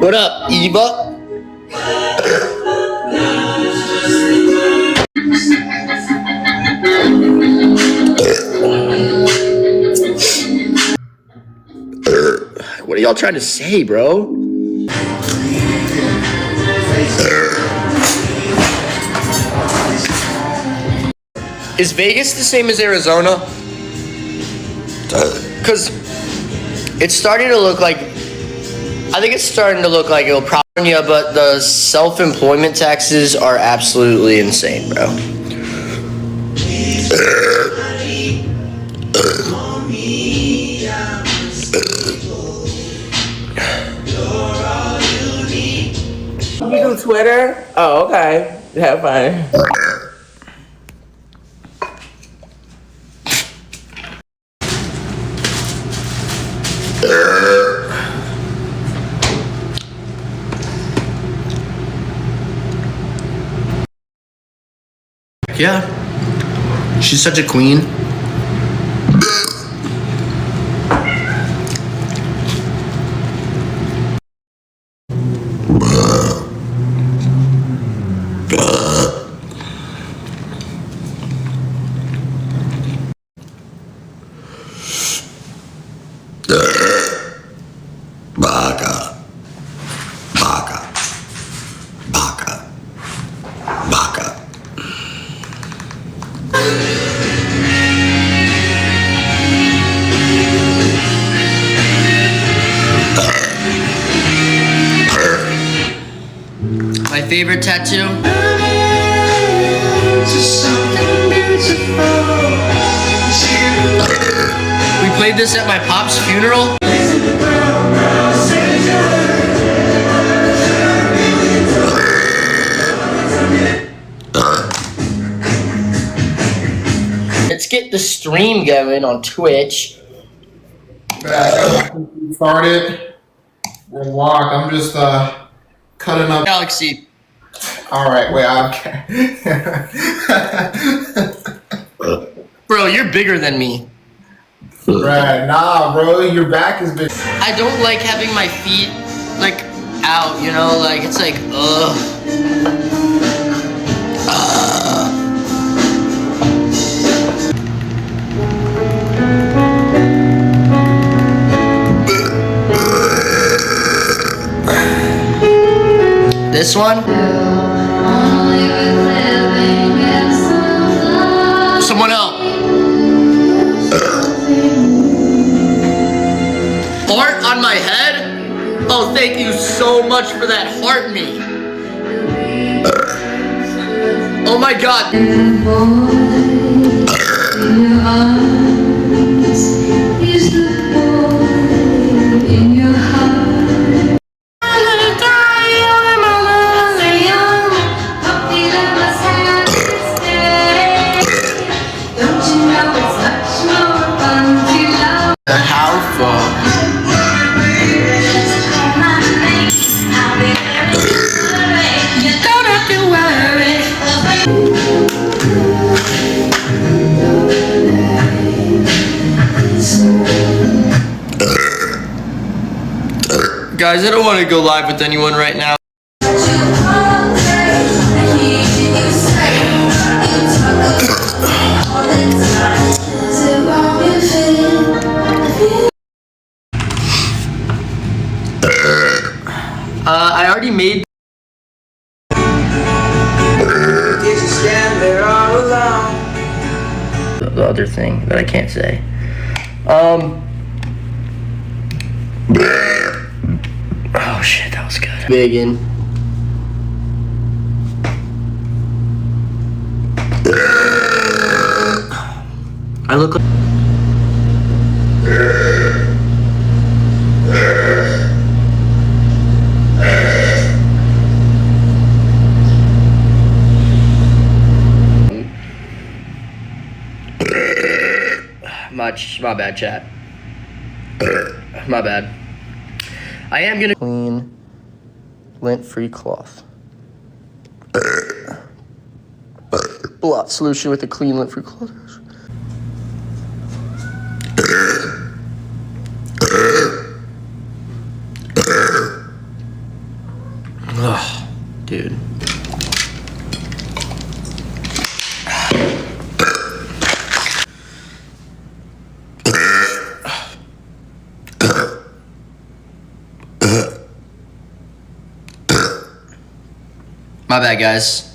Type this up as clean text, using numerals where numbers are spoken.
What up, Eva? What are y'all trying to say, bro? Is Vegas the same as Arizona? Because it's starting to look like, I think it's starting to look like it'll probably, yeah, but the self-employment taxes are absolutely insane, bro. You do Twitter? Oh, okay. Have fun. Yeah. She's such a queen. Baka. Baka. Baka. Baka. My favorite tattoo? We played this at my pop's funeral. Let's get the stream going on Twitch. Started. We'll walk. I'm just cutting up. Galaxy. All right, wait. Okay. Bro, you're bigger than me. Right, nah, bro. Your back is big. I don't like having my feet, like, out, you know? Like, it's like, ugh. This one? Someone else. Heart on my head? Oh, thank you so much for that heart me. Oh my god. How far? Guys, I don't want to go live with anyone right now. I already made the other thing that I can't say. Oh shit, that was good. Biggin. I look like my bad, chat. My bad. I am gonna clean lint-free cloth. Blot solution with a clean lint-free cloth. My bad, guys.